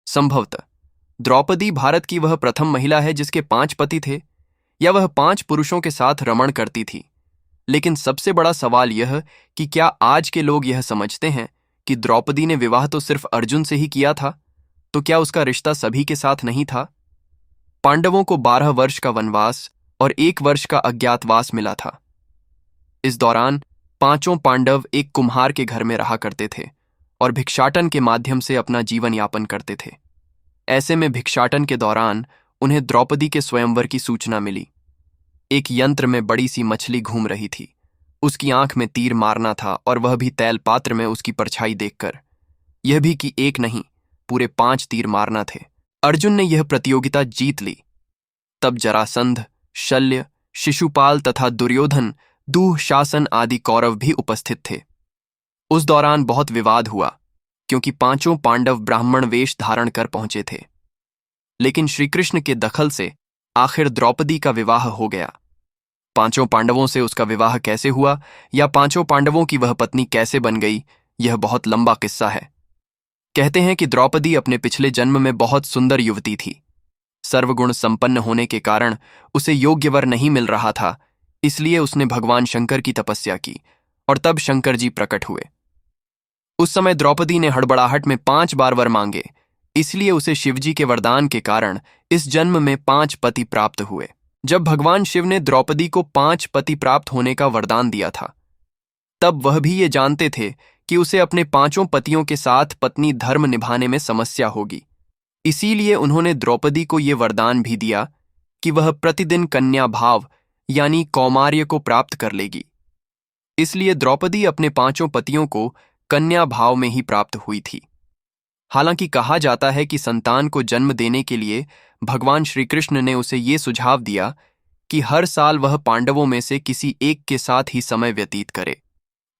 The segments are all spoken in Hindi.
संभवतः द्रौपदी भारत की वह प्रथम महिला है जिसके 5 पति थे, या वह 5 पुरुषों के साथ रमण करती थी। लेकिन सबसे बड़ा सवाल यह कि क्या आज के लोग यह समझते हैं कि द्रौपदी ने विवाह तो सिर्फ अर्जुन से ही किया था, तो क्या उसका रिश्ता सभी के साथ नहीं था? पांडवों को 12 वर्ष का वनवास और 1 वर्ष का अज्ञातवास मिला था। इस दौरान पांचों पांडव एक कुम्हार के घर में रहा करते थे और भिक्षाटन के माध्यम से अपना जीवन यापन करते थे। ऐसे में भिक्षाटन के दौरान उन्हें द्रौपदी के स्वयंवर की सूचना मिली। एक यंत्र में बड़ी सी मछली घूम रही थी। उसकी आंख में तीर मारना था और वह भी तैल पात्र में उसकी परछाई देखकर। यह भी कि एक नहीं, पूरे 5 तीर मारना थे। अर्जुन ने यह प्रतियोगिता जीत ली। तब जरासंध, शल्य, शिशुपाल तथा दुर्योधन, दूह, शासन आदि कौरव भी उपस्थित थे। उस दौरान बहुत विवाद हुआ क्योंकि पांचों पांडव ब्राह्मण वेश धारण कर पहुंचे थे। लेकिन श्रीकृष्ण के दखल से आखिर द्रौपदी का विवाह हो गया। पांचों पांडवों से उसका विवाह कैसे हुआ या पांचों पांडवों की वह पत्नी कैसे बन गई, यह बहुत लंबा किस्सा है। कहते हैं कि द्रौपदी अपने पिछले जन्म में बहुत सुंदर युवती थी। सर्वगुण संपन्न होने के कारण उसे योग्य वर नहीं मिल रहा था, इसलिए उसने भगवान शंकर की तपस्या की और तब शंकर जी प्रकट हुए। उस समय द्रौपदी ने हड़बड़ाहट में 5 बार वर मांगे, इसलिए उसे शिवजी के वरदान के कारण इस जन्म में 5 पति प्राप्त हुए। जब भगवान शिव ने द्रौपदी को 5 पति प्राप्त होने का वरदान दिया था, तब वह भी ये जानते थे कि उसे अपने 5 पतियों के साथ पत्नी धर्म निभाने में समस्या होगी। इसीलिए उन्होंने द्रौपदी को ये वरदान भी दिया कि वह प्रतिदिन कन्या भाव यानी कौमार्य को प्राप्त कर लेगी। इसलिए द्रौपदी अपने 5 पतियों को कन्या भाव में ही प्राप्त हुई थी। हालांकि कहा जाता है कि संतान को जन्म देने के लिए भगवान श्री कृष्ण ने उसे ये सुझाव दिया कि हर साल वह पांडवों में से किसी एक के साथ ही समय व्यतीत करे।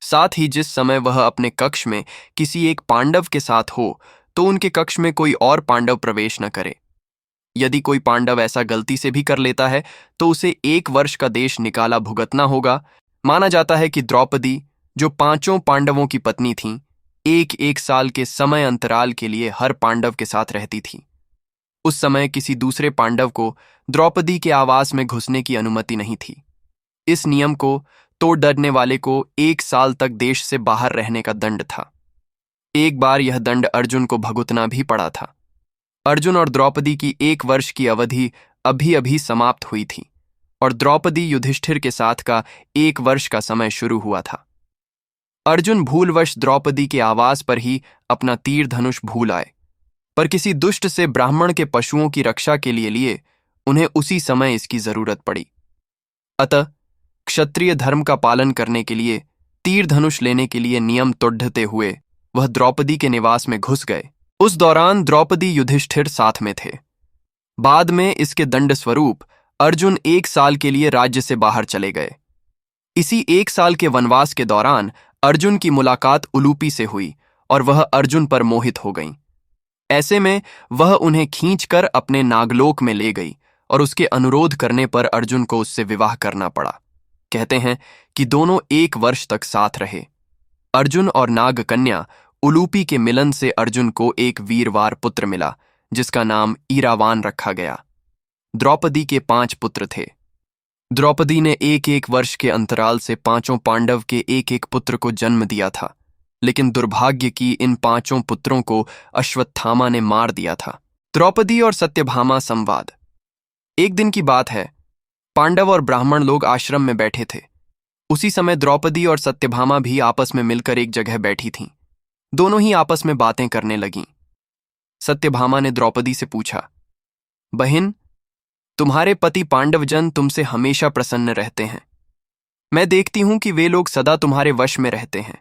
साथ ही जिस समय वह अपने कक्ष में किसी एक पांडव के साथ हो, तो उनके कक्ष में कोई और पांडव प्रवेश न करे। यदि कोई पांडव ऐसा गलती से भी कर लेता है, तो उसे 1 वर्ष का देश निकाला भुगतना होगा। माना जाता है कि द्रौपदी, जो 5 पांडवों की पत्नी थीं, 1 साल के समय अंतराल के लिए हर पांडव के साथ रहती थी। उस समय किसी दूसरे पांडव को द्रौपदी के आवास में घुसने की अनुमति नहीं थी। इस नियम को तोड़ डरने वाले को 1 साल तक देश से बाहर रहने का दंड था। एक बार यह दंड अर्जुन को भुगतना भी पड़ा था। अर्जुन और द्रौपदी की 1 वर्ष की अवधि अभी अभी समाप्त हुई थी और द्रौपदी युधिष्ठिर के साथ का 1 वर्ष का समय शुरू हुआ था। अर्जुन भूलवश द्रौपदी के आवास पर ही अपना तीर धनुष भूल आए, पर किसी दुष्ट से ब्राह्मण के पशुओं की रक्षा के लिए उन्हें उसी समय इसकी जरूरत पड़ी। अतः क्षत्रिय धर्म का पालन करने के लिए तीर धनुष लेने के लिए नियम तोड़ते हुए वह द्रौपदी के निवास में घुस गए। उस दौरान द्रौपदी युधिष्ठिर साथ में थे। बाद में इसके दंड स्वरूप अर्जुन 1 साल के लिए राज्य से बाहर चले गए। इसी 1 साल के वनवास के दौरान अर्जुन की मुलाकात उलूपी से हुई और वह अर्जुन पर मोहित हो गईं। ऐसे में वह उन्हें खींचकर अपने नागलोक में ले गई और उसके अनुरोध करने पर अर्जुन को उससे विवाह करना पड़ा। कहते हैं कि दोनों 1 वर्ष तक साथ रहे। अर्जुन और नाग कन्या उलूपी के मिलन से अर्जुन को एक वीरवार पुत्र मिला, जिसका नाम ईरावान रखा गया। द्रौपदी के 5 पुत्र थे। द्रौपदी ने 1 वर्ष के अंतराल से 5 पांडव के 1 पुत्र को जन्म दिया था, लेकिन दुर्भाग्य की इन 5 पुत्रों को अश्वत्थामा ने मार दिया था। द्रौपदी और सत्यभामा संवाद। एक दिन की बात है, पांडव और ब्राह्मण लोग आश्रम में बैठे थे। उसी समय द्रौपदी और सत्यभामा भी आपस में मिलकर एक जगह बैठी थीं। दोनों ही आपस में बातें करने लगीं। सत्यभामा ने द्रौपदी से पूछा, बहन, तुम्हारे पति पांडवजन तुमसे हमेशा प्रसन्न रहते हैं। मैं देखती हूं कि वे लोग सदा तुम्हारे वश में रहते हैं।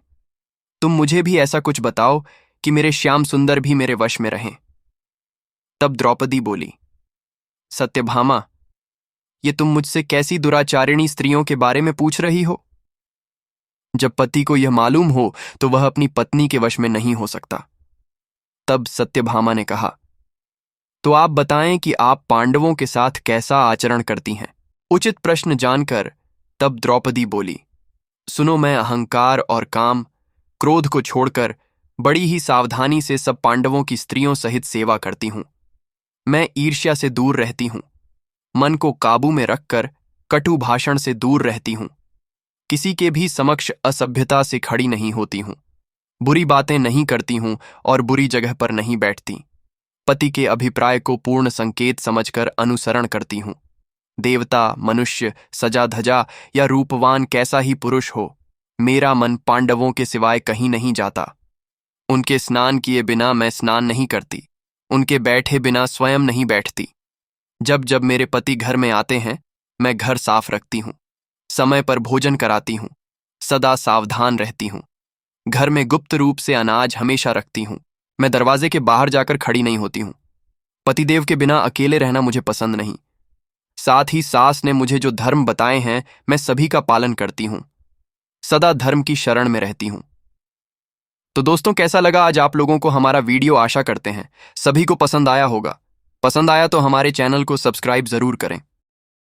तुम मुझे भी ऐसा कुछ बताओ कि मेरे श्याम सुंदर भी मेरे वश में रहें। तब द्रौपदी बोली, सत्यभामा, ये तुम मुझसे कैसी दुराचारिणी स्त्रियों के बारे में पूछ रही हो? जब पति को यह मालूम हो तो वह अपनी पत्नी के वश में नहीं हो सकता। तब सत्यभामा ने कहा, तो आप बताएं कि आप पांडवों के साथ कैसा आचरण करती हैं। उचित प्रश्न जानकर तब द्रौपदी बोली, सुनो, मैं अहंकार और काम, क्रोध को छोड़कर बड़ी ही सावधानी से सब पांडवों की स्त्रियों सहित सेवा करती हूं। मैं ईर्ष्या से दूर रहती हूं। मन को काबू में रखकर कटु भाषण से दूर रहती हूं। किसी के भी समक्ष असभ्यता से खड़ी नहीं होती हूं। बुरी बातें नहीं करती हूं और बुरी जगह पर नहीं बैठती। पति के अभिप्राय को पूर्ण संकेत समझकर अनुसरण करती हूं। देवता, मनुष्य, सजा धजा या रूपवान कैसा ही पुरुष हो, मेरा मन पांडवों के सिवाय कहीं नहीं जाता। उनके स्नान किए बिना मैं स्नान नहीं करती। उनके बैठे बिना स्वयं नहीं बैठती। जब जब मेरे पति घर में आते हैं, मैं घर साफ रखती हूँ। समय पर भोजन कराती हूँ। सदा सावधान रहती हूँ। घर में गुप्त रूप से अनाज हमेशा रखती हूँ। मैं दरवाजे के बाहर जाकर खड़ी नहीं होती हूँ। पतिदेव के बिना अकेले रहना मुझे पसंद नहीं। साथ ही सास ने मुझे जो धर्म बताए हैं, मैं सभी का पालन करती हूँ। सदा धर्म की शरण में रहती हूँ। तो दोस्तों, कैसा लगा आज आप लोगों को हमारा वीडियो? आशा करते हैं सभी को पसंद आया होगा। पसंद आया तो हमारे चैनल को सब्सक्राइब जरूर करें।